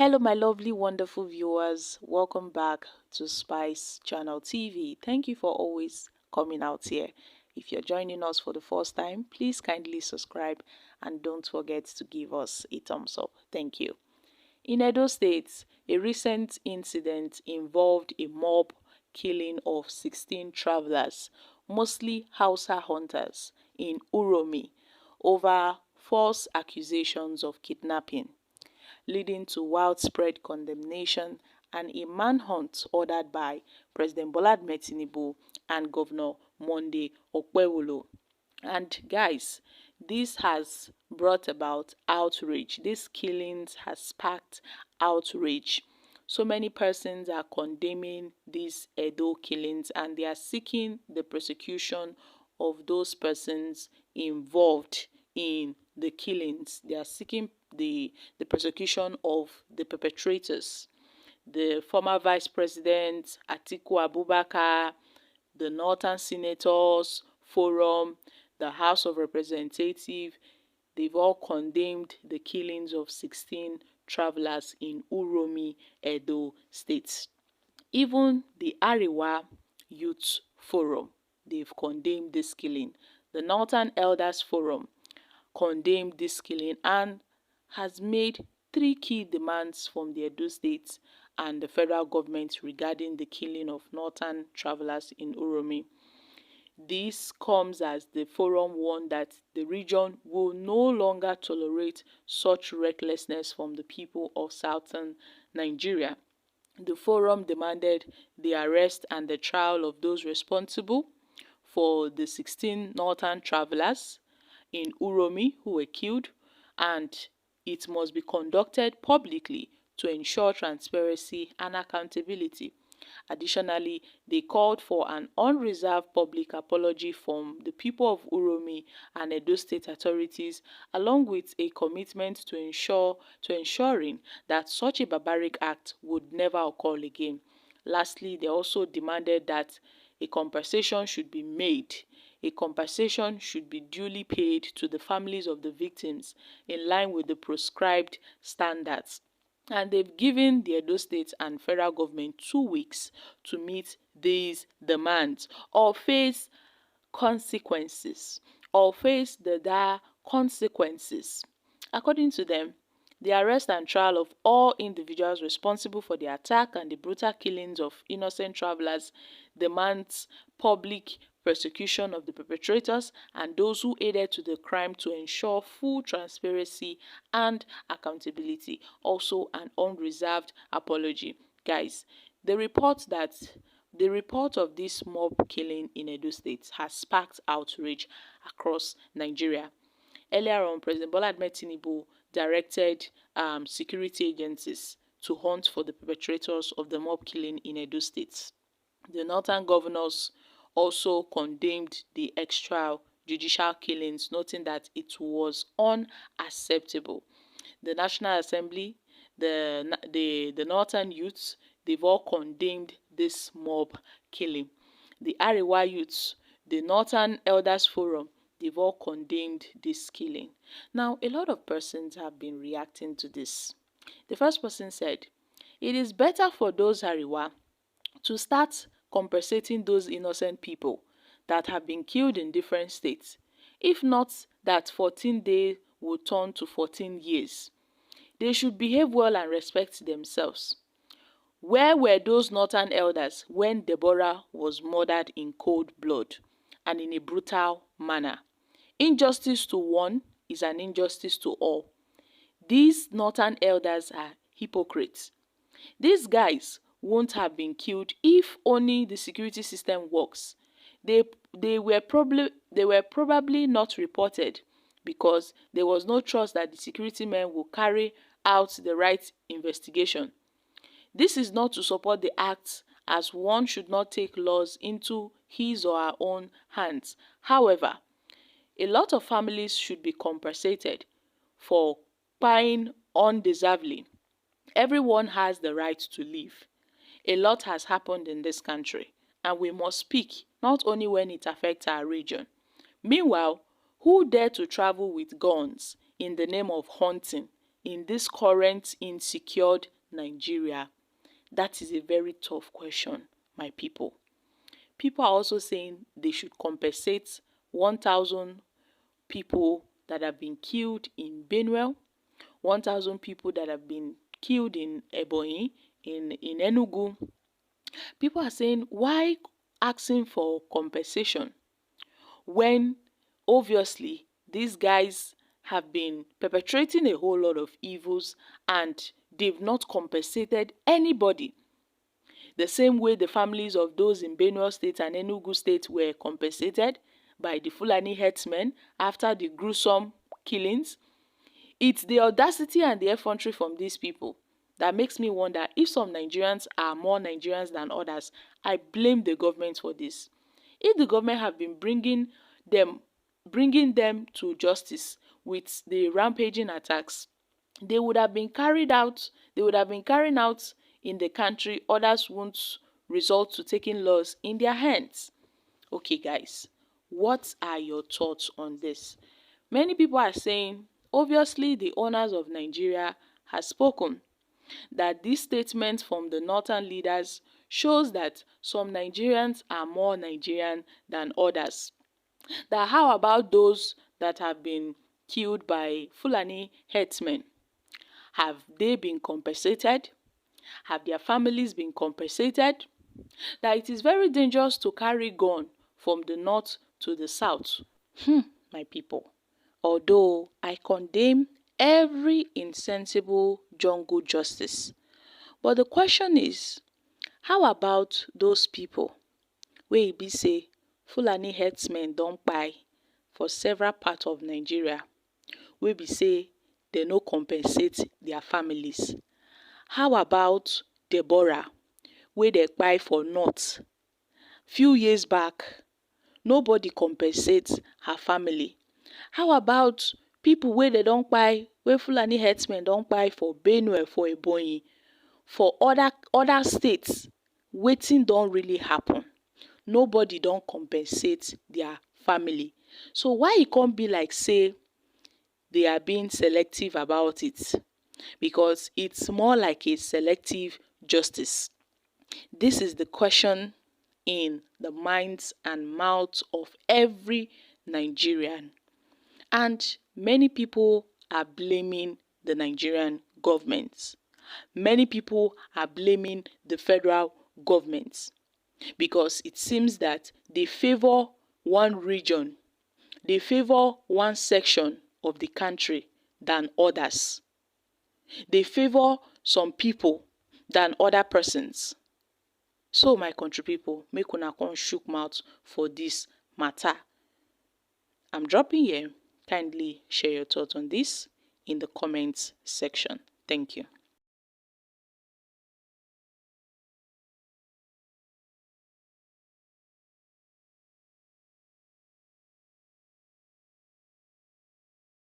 Hello, my lovely, wonderful viewers. Welcome back to Spice Channel TV. Thank you for always coming out here. If you're joining us for the first time, please kindly subscribe and don't forget to give us a thumbs up. Thank you. In Edo State, a recent incident involved a mob killing of 16 travelers, mostly Hausa hunters, in Uromi over false accusations of kidnapping, leading to widespread condemnation and a manhunt ordered by President Bola Ahmed Tinubu and Governor Monday Okpebholo. And guys, this has brought about outrage. These killings has sparked outrage. So many persons are condemning these Edo killings and they are seeking the prosecution of those persons involved in the killings. They are seeking the prosecution of the perpetrators. The former Vice President Atiku Abubakar, the Northern Senators Forum, the House of Representatives, they've all condemned the killings of 16 travelers in Uromi, Edo State. Even the Ariwa Youth Forum, they've condemned this killing. The Northern Elders Forum condemned this killing and has made 3 key demands from the Edo State and the federal government regarding the killing of northern travelers in Uromi. This comes as the forum warned that the region will no longer tolerate such recklessness from the people of southern Nigeria. The forum demanded the arrest and the trial of those responsible for the 16 northern travelers in Uromi who were killed, and it must be conducted publicly to ensure transparency and accountability. Additionally, they called for an unreserved public apology from the people of Uromi and Edo State authorities, along with a commitment to ensuring that such a barbaric act would never occur again. Lastly, they also demanded that a compensation should be made. A compensation should be duly paid to the families of the victims in line with the prescribed standards. And they've given the Edo State and federal government 2 weeks to meet these demands or face consequences, or face the dire consequences. According to them, the arrest and trial of all individuals responsible for the attack and the brutal killings of innocent travelers demands public prosecution of the perpetrators and those who aided to the crime to ensure full transparency and accountability. Also, an unreserved apology. Guys, the report of this mob killing in Edo State has sparked outrage across Nigeria. Earlier on, President Bola Ahmed Tinubu directed security agencies to hunt for the perpetrators of the mob killing in Edo State. The northern governors also condemned the extrajudicial killings, noting that it was unacceptable. The National Assembly, the northern youths, they've all condemned this mob killing. The Ariwa youths, the Northern Elders Forum, they've all condemned this killing. Now, a lot of persons have been reacting to this. The first person said, "It is better for those Ariwa to start compensating those innocent people that have been killed in different states. If not, that 14 days will turn to 14 years. They should behave well and respect themselves. Where were those northern elders when Deborah was murdered in cold blood and in a brutal manner? Injustice to one is an injustice to all. These northern elders are hypocrites. These guys won't have been killed if only the security system works. They were probably not reported because there was no trust that the security men will carry out the right investigation. This is not to support the acts, as one should not take laws into his or her own hands. However, a lot of families should be compensated for paying undeservedly. Everyone has the right to live. A lot has happened in this country, and we must speak not only when it affects our region. Meanwhile, who dare to travel with guns in the name of hunting? in this current insecure Nigeria? That is a very tough question, my people. People are also saying they should compensate 1,000 people that have been killed in Benue, 1,000 people that have been killed in Ebonyi, in Enugu. People are saying, why asking for compensation when obviously these guys have been perpetrating a whole lot of evils and they've not compensated anybody? The same way the families of those in Benue State and Enugu State were compensated by the Fulani herdsmen after the gruesome killings. It's the audacity and the effrontery from these people that makes me wonder if some Nigerians are more Nigerians than others. I blame the government for this. If the government have been bringing them to justice with the rampaging attacks, they would have been carried out. They would have been carrying out in the country. Others won't resort to taking laws in their hands. Okay, guys, what are your thoughts on this? Many people are saying, obviously, the owners of Nigeria has spoken. That this statement from the northern leaders shows that some Nigerians are more Nigerian than others. That how about those that have been killed by Fulani herdsmen? Have they been compensated? Have their families been compensated? That it is very dangerous to carry gun from the north to the south. My people. Although I condemn every insensible jungle justice, but the question is, how about those people wey e be say Fulani herdsmen don kpai for several parts of Nigeria, wey be say they no compensate their families? How about Deborah wey dey kpai for north? Few years back, nobody compensates her family. How about people wey they don kpai, wey Fulani herdsmen don kpai for Benue, for Ebonyi, for other states? Wetin don really happen? Nobody don compensate their family. So why e come be like say they are being selective about it? Because it's more like a selective justice. This is the question in the minds and mouths of every Nigerian. And many people are blaming the Nigerian government. Many people are blaming the federal government because it seems that they favor one region, they favor one section of the country than others. They favor some people than other persons. So my country people, make una come shook mouth for this matter. I'm dropping here. Kindly share your thoughts on this in the comments section. Thank you.